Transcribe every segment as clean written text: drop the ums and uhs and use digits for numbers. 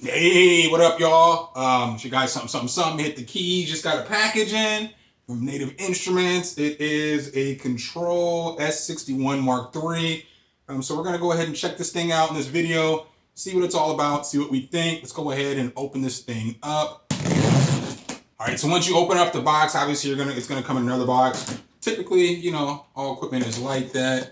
Hey, what up, y'all? It's your guy, Something. Hit the key. Just got a package in from Native Instruments. It is a Kontrol S61 Mark III. So we're gonna go ahead and check this thing out in this video, see what it's all about, see what we think. Let's go ahead and open this thing up. All right. So once you open up the box, obviously it's gonna come in another box. Typically, all equipment is like that.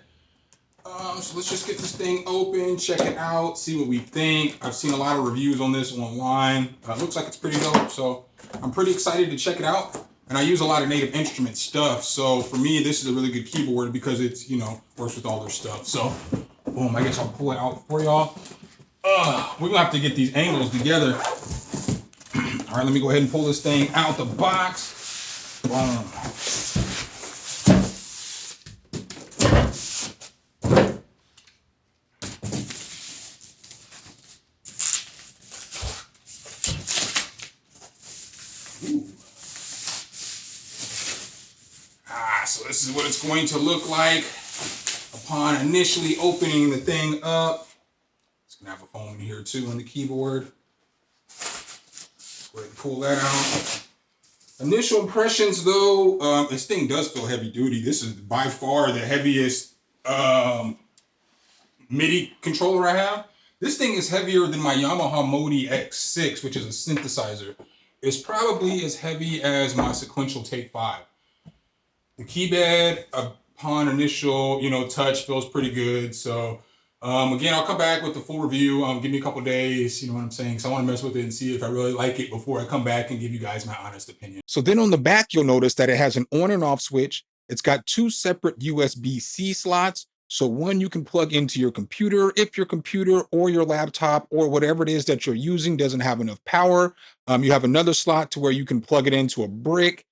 So let's just get this thing open, check it out, see what we think. I've seen a lot of reviews on this online. Looks like it's pretty dope, so I'm pretty excited to check it out. And I use a lot of Native Instrument stuff, so for me, this is a really good keyboard because it's, works with all their stuff. So, boom, I guess I'll pull it out for y'all. We're gonna have to get these angles together. All right, let me go ahead and pull this thing out the box. Boom. So this is what it's going to look like upon initially opening the thing up. It's gonna have a phone in here too on the keyboard. Let's go ahead and pull that out. Initial impressions though, this thing does feel heavy duty. This is by far the heaviest MIDI controller I have. This thing is heavier than my Yamaha Modi X6, which is a synthesizer. It's probably as heavy as my Sequential Take 5. The keypad, upon initial, touch, feels pretty good. So, again, I'll come back with the full review. Give me a couple days, you know what I'm saying? So I want to mess with it and see if I really like it before I come back and give you guys my honest opinion. So then on the back, you'll notice that it has an on and off switch. It's got two separate USB-C slots. So one you can plug into your computer if your computer or your laptop or whatever it is that you're using doesn't have enough power. You have another slot to where you can plug it into a brick.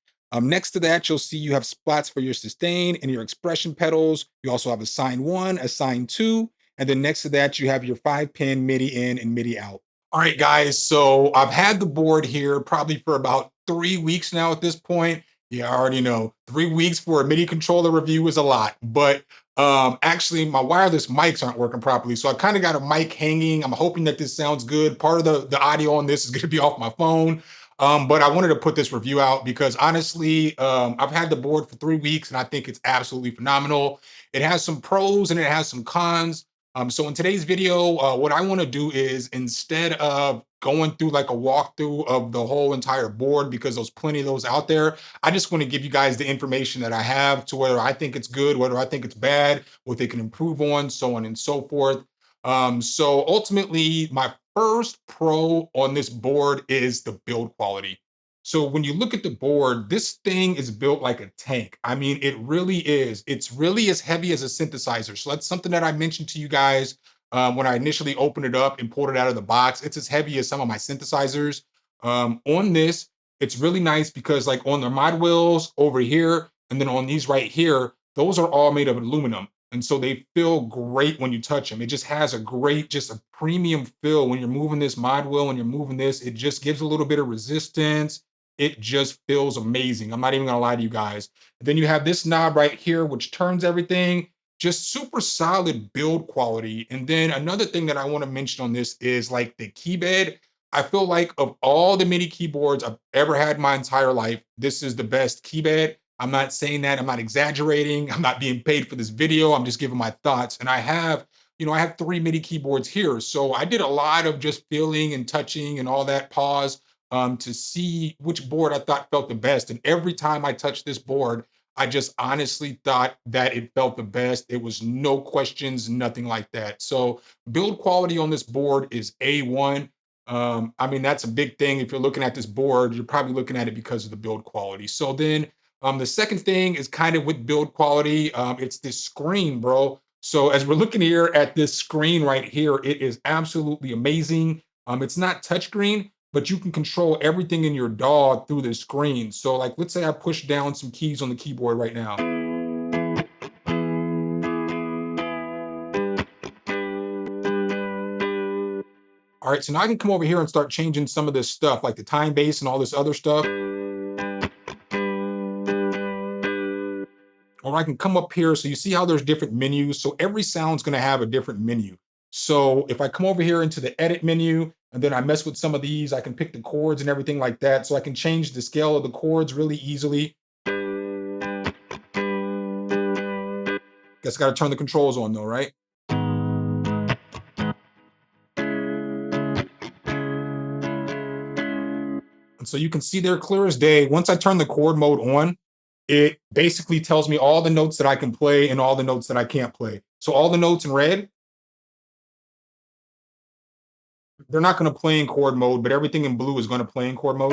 Next to that, you'll see you have spots for your sustain and your expression pedals. You also have a sine 1, a sine 2, and then next to that, you have your 5-pin MIDI in and MIDI out. All right, guys, so I've had the board here probably for about 3 weeks now at this point. Yeah, I already know 3 weeks for a MIDI controller review is a lot, but actually my wireless mics aren't working properly. So I kind of got a mic hanging. I'm hoping that this sounds good. Part of the audio on this is going to be off my phone. But I wanted to put this review out because honestly, I've had the board for 3 weeks and I think it's absolutely phenomenal. It has some pros and it has some cons. So in today's video, what I want to do is instead of going through like a walkthrough of the whole entire board, because there's plenty of those out there, I just want to give you guys the information that I have to whether I think it's good, whether I think it's bad, what they can improve on, so on and so forth. So ultimately, my first pro on this board is the build quality. So when you look at the board, this thing is built like a tank. I mean, it really is. It's really as heavy as a synthesizer. So that's something that I mentioned to you guys when I initially opened it up and pulled it out of the box. It's as heavy as some of my synthesizers. On this, it's really nice because like on the mod wheels over here, and then on these right here, those are all made of aluminum. And so they feel great when you touch them. It just has a great, just a premium feel when you're moving this mod wheel, when you're moving this, it just gives a little bit of resistance. It just feels amazing. I'm not even gonna lie to you guys. Then you have this knob right here, which turns everything. Just super solid build quality. And then another thing that I want to mention on this is like the keyboard. I feel like of all the MIDI keyboards I've ever had in my entire life, this is the best keyboard. I'm not saying that. I'm not exaggerating. I'm not being paid for this video. I'm just giving my thoughts. And I have 3 MIDI keyboards here. So I did a lot of just feeling and touching and all that pause to see which board I thought felt the best. And every time I touched this board, I just honestly thought that it felt the best. It was no questions, nothing like that. So build quality on this board is A1. I mean, that's a big thing. If you're looking at this board, you're probably looking at it because of the build quality. So then the second thing is kind of with build quality. It's this screen, bro. So as we're looking here at this screen right here, it is absolutely amazing. It's not touchscreen, but you can control everything in your DAW through the screen. So like, let's say I push down some keys on the keyboard right now. All right, so now I can come over here and start changing some of this stuff, like the time base and all this other stuff. Or I can come up here. So you see how there's different menus. So every sound's going to have a different menu. So if I come over here into the edit menu, And then I mess with some of these. I can pick the chords and everything like that. So I can change the scale of the chords really easily. Guess I got to turn the controls on though, right? And so you can see there clear as day. Once I turn the chord mode on, it basically tells me all the notes that I can play and all the notes that I can't play. So all the notes in red, they're not going to play in chord mode, but everything in blue is going to play in chord mode.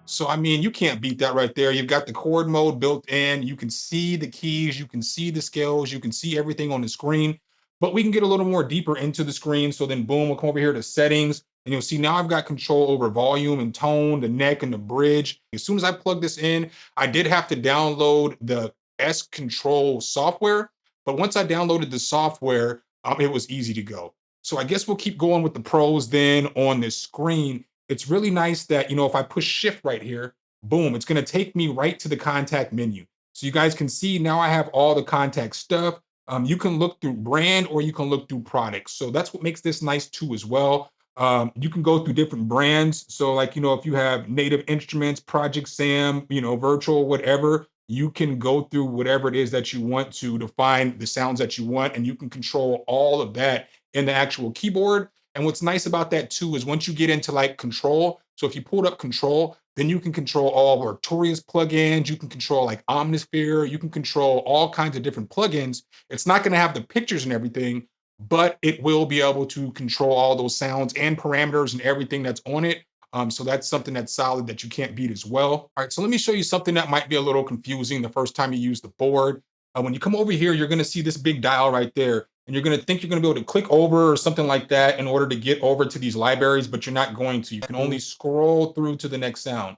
So, I mean, you can't beat that right there. You've got the chord mode built in. You can see the keys, you can see the scales, you can see everything on the screen. But we can get a little more deeper into the screen. So then, boom, we'll come over here to settings. And you'll see now I've got control over volume and tone, the neck and the bridge. As soon as I plug this in, I did have to download the S Control software. But once I downloaded the software, it was easy to go. So I guess we'll keep going with the pros then on this screen. It's really nice that, if I push shift right here, boom, it's going to take me right to the contact menu. So you guys can see now I have all the contact stuff. You can look through brand or you can look through products. So that's what makes this nice too as well. You can go through different brands. So like, if you have Native Instruments, Project Sam, Virtual, whatever, you can go through whatever it is that you want to find the sounds that you want, and you can control all of that in the actual keyboard. And what's nice about that too is once you get into like control, so if you pulled up control, then you can control all of Artorias plugins, you can control like Omnisphere, you can control all kinds of different plugins. It's not going to have the pictures and everything, but it will be able to control all those sounds and parameters and everything that's on it. So that's something that's solid that you can't beat as well. All right, so let me show you something that might be a little confusing the first time you use the board. When you come over here, you're going to see this big dial right there. And you're going to think you're going to be able to click over or something like that in order to get over to these libraries, but you're not going to. You can only scroll through to the next sound.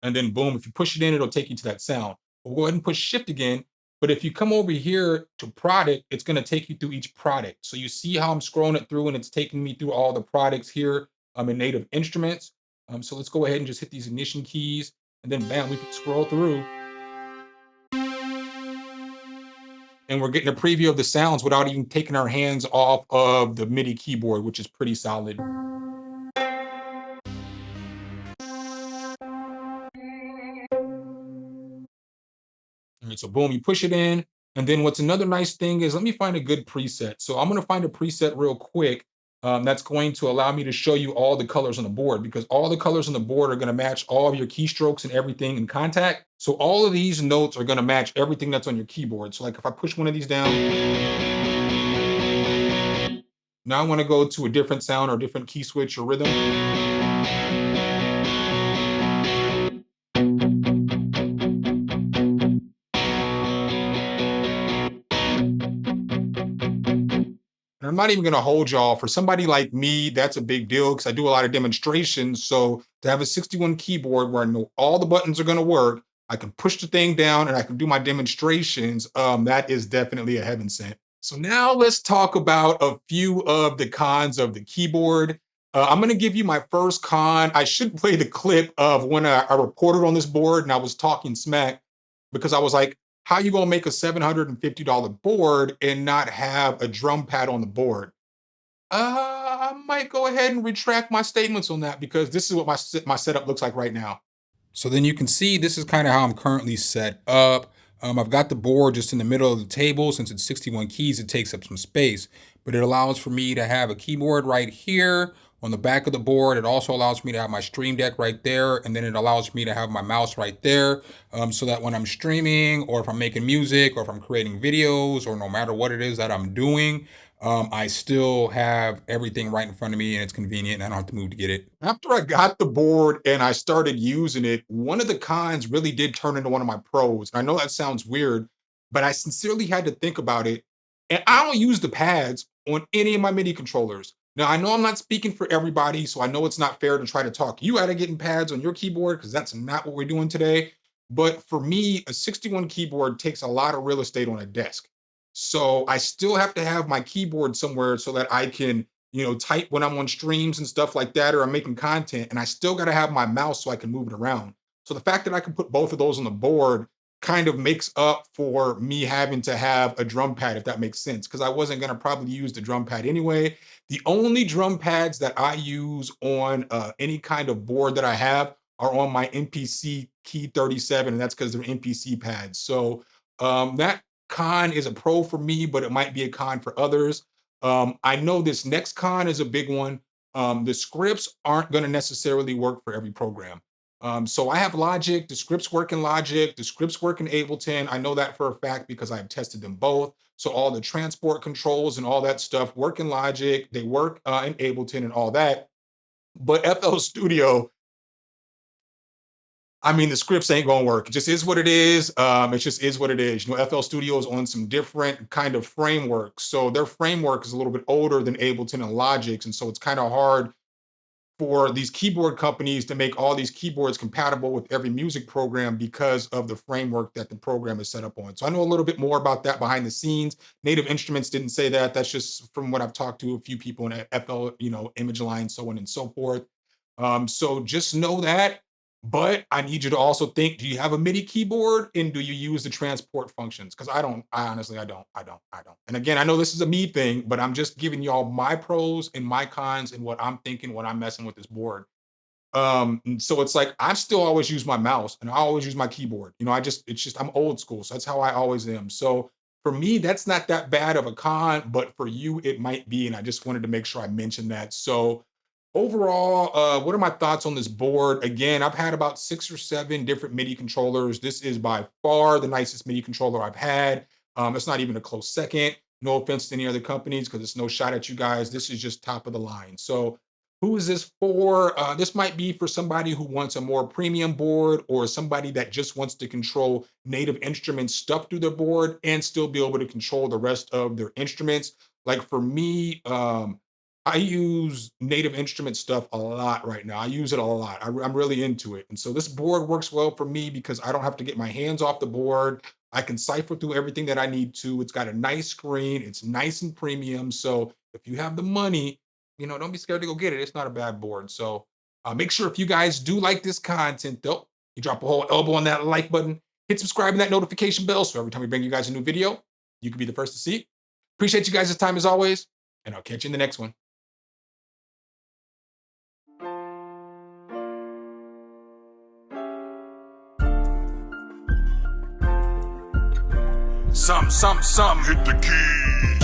And then boom, if you push it in, it'll take you to that sound. We'll go ahead and push shift again. But if you come over here to product, it's going to take you through each product. So you see how I'm scrolling it through and it's taking me through all the products here in Native Instruments. So let's go ahead and just hit these ignition keys. And then bam, we can scroll through. And we're getting a preview of the sounds without even taking our hands off of the MIDI keyboard, which is pretty solid. All right, so boom, you push it in. And then what's another nice thing is let me find a good preset. So I'm going to find a preset real quick that's going to allow me to show you all the colors on the board, because all the colors on the board are going to match all of your keystrokes and everything in contact. So all of these notes are going to match everything that's on your keyboard. So like if I push one of these down, now I want to go to a different sound or different key switch or rhythm. And I'm not even going to hold y'all. For somebody like me, that's a big deal because I do a lot of demonstrations. So to have a 61 keyboard where I know all the buttons are going to work, I can push the thing down and I can do my demonstrations. That is definitely a heaven sent. So now let's talk about a few of the cons of the keyboard. I'm going to give you my first con. I should play the clip of when I reported on this board and I was talking smack because I was like, how you gonna make a $750 board and not have a drum pad on the board? I might go ahead and retract my statements on that because this is what my setup looks like right now. So then you can see this is kind of how I'm currently set up. I've got the board just in the middle of the table. Since it's 61 keys, it takes up some space, but it allows for me to have a keyboard right here on the back of the board. It also allows me to have my stream deck right there, and then it allows me to have my mouse right there, so that when I'm streaming or if I'm making music or if I'm creating videos or no matter what it is that I'm doing, I still have everything right in front of me and it's convenient and I don't have to move to get it. After I got the board and I started using it, one of the cons really did turn into one of my pros. I know that sounds weird, but I sincerely had to think about it. And I don't use the pads on any of my MIDI controllers. Now, I know I'm not speaking for everybody, so I know it's not fair to try to talk you out of getting pads on your keyboard because that's not what we're doing today. But for me, a 61 keyboard takes a lot of real estate on a desk. So I still have to have my keyboard somewhere so that I can, type when I'm on streams and stuff like that, or I'm making content. And I still got to have my mouse so I can move it around. So the fact that I can put both of those on the board kind of makes up for me having to have a drum pad, if that makes sense, because I wasn't going to probably use the drum pad anyway. The only drum pads that I use on any kind of board that I have are on my MPC Key 37, and that's because they're MPC pads. So that con is a pro for me, but it might be a con for others. I know this next con is a big one. The scripts aren't going to necessarily work for every program. So I have Logic, the scripts work in Logic, the scripts work in Ableton. I know that for a fact because I've tested them both. So all the transport controls and all that stuff work in Logic, they work in Ableton and all that. But FL Studio, I mean, the scripts ain't gonna work. It just is what it is. It just is what it is. You know, FL Studio is on some different kind of frameworks. So their framework is a little bit older than Ableton and Logic's. And so it's kind of hard for these keyboard companies to make all these keyboards compatible with every music program because of the framework that the program is set up on. So I know a little bit more about that behind the scenes. Native Instruments didn't say that. That's just from what I've talked to a few people in FL, Image Line, so on and so forth. So just know that. But I need you to also think, do you have a MIDI keyboard and do you use the transport functions? Because I honestly, I don't. And again, I know this is a me thing, but I'm just giving y'all my pros and my cons and what I'm thinking when I'm messing with this board. And so it's like I still always use my mouse and I always use my keyboard. It's just I'm old school. So that's how I always am. So for me, that's not that bad of a con, but for you, it might be. And I just wanted to make sure I mentioned that. So overall, what are my thoughts on this board? Again, I've had about 6 or 7 different MIDI controllers. This is by far the nicest MIDI controller I've had. It's not even a close second. No offense to any other companies, because it's no shot at you guys. This is just top of the line. So who is this for? This might be for somebody who wants a more premium board or somebody that just wants to control Native Instruments stuff through their board and still be able to control the rest of their instruments. Like for me, I use Native Instrument stuff a lot right now. I use it a lot. I'm really into it. And so this board works well for me because I don't have to get my hands off the board. I can cipher through everything that I need to. It's got a nice screen. It's nice and premium. So if you have the money, don't be scared to go get it. It's not a bad board. So make sure if you guys do like this content, though, you drop a whole elbow on that like button, hit subscribe and that notification bell. So every time we bring you guys a new video, you can be the first to see it. Appreciate you guys' time as always, and I'll catch you in the next one. Some, hit the key.